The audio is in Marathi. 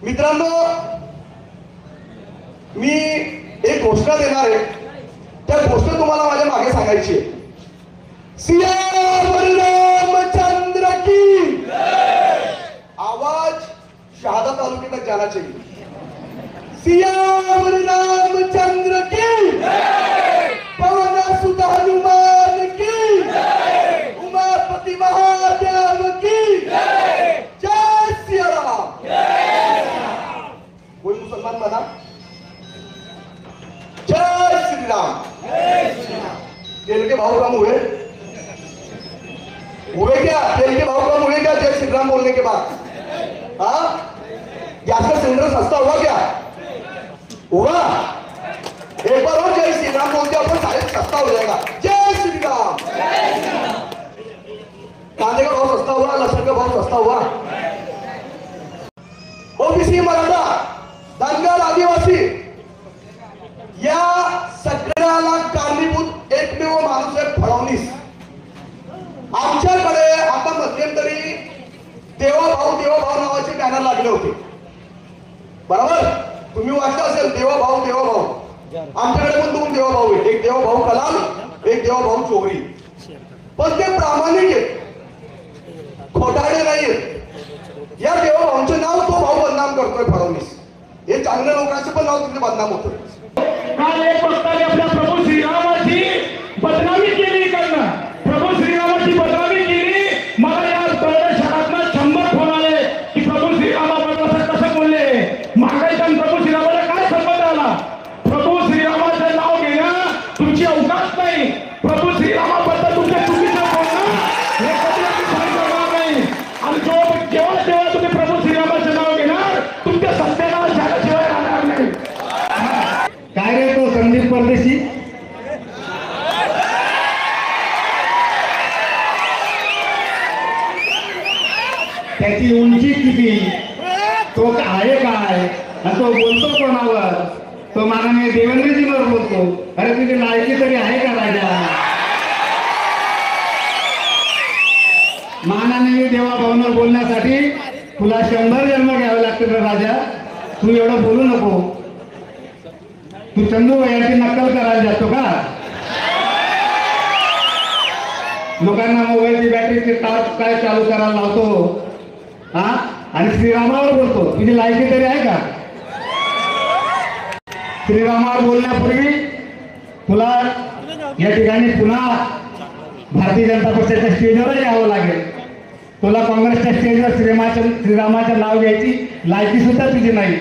मित्रांनो, मी एक घोषणा देणार आहे, त्या घोषणा तुम्हाला माझ्या मागे सांगायची आहे। सियावर रामचंद्र की आवाज शहादा तालुके तक जाना चाहिए। सियावर रामचंद्र की पवन सुत हनुमान की उमापति महादेव की जय सिया राम। कोई मुसलमान बना जय श्री राम। तेल के भाव कम हुए क्या? तेल के भाव कम हुए क्या जय श्री राम बोलने के बाद? हाँ, गैस का सिलेंडर सस्ता हुआ क्या? हुआ? एक बार और जय श्री राम बोलते अपन सारे सस्ता हो जाएगा। जय श्री राम। कांदे का भाव सस्ता हुआ, लहसुन का भाव सस्ता हुआ। ओबीसी, मराठा, धनगर, आदिवासी या सगळ्याला कारणीभूत एकमेव माणूस आहे फडणवीस। आमच्याकडे आता मध्यंतरी देवाभाऊ नावाचे बॅनर लागले होते, बरोबर? तुम्ही वाचलं असेल देवाभाऊ। आमच्याकडे पण दोन देवाभाऊ आहेत, एक देवाभाऊ कलाम, एक देवाभाऊ चोरी। पण ते प्रामाणिक आहेत, खोटारडे नाही आहेत। या देवाभाऊंचे नाव तो भाऊ बदनाम करतोय फडणवीस। हे चांगल्या लोकांचे पण नाव तिथे बदनाम होतं। काल एक वक्ताने आपल्या प्रभू श्रीरामाची बदनामी केली, इकडनं प्रभू श्रीरामाची बदनामी केली। मला या शहरातनं 100 फोन आले की प्रभू श्रीरामाबद्दल कसं बोलले, महागाईचा प्रभू श्रीरामाला काय संबंध आला? प्रभू श्रीरामाचं नाव घेणं तुमची अवकाश नाही। प्रभू श्रीरामाबद्दल तुमच्या चुकीचं बोलणं हे कधी सांगणार नाही। आणि जेव्हा तुम्ही प्रभू श्रीरामाचं नाव घेणार तुमच्या सत्तेला झाल्याशिवाय राहणार नाही। काय रे तो संदीप परदेशी? त्याची उंची किती, तो आहे काय, आणि तो बोलतो कोणावर? तो माननीय देवेंद्रजींवर बोलतो। अरे तुझी लायकी तरी आहे का राजा? माननीय देवाभाऊंवर बोलण्यासाठी तुला 100 जन्म घ्यावे लागतील रे राजा। तू एवढं बोलू नको। तू चंदू यांची नक्कल करायला जातो का? लोकांना मोबाईलची बॅटरीची टॉर्च काय चालू करायला लावतो, हा? आणि श्रीरामावर बोलतो। तुझी लायकी तरी आहे का? श्रीरामावर बोलण्यापूर्वी तुला या ठिकाणी पुन्हा भारतीय जनता पक्षाच्या स्टेजवर यावं लागेल। तुला काँग्रेसच्या स्टेजवर श्रीरामाचं नाव घ्यायची लायकी सुद्धा तुझी नाही।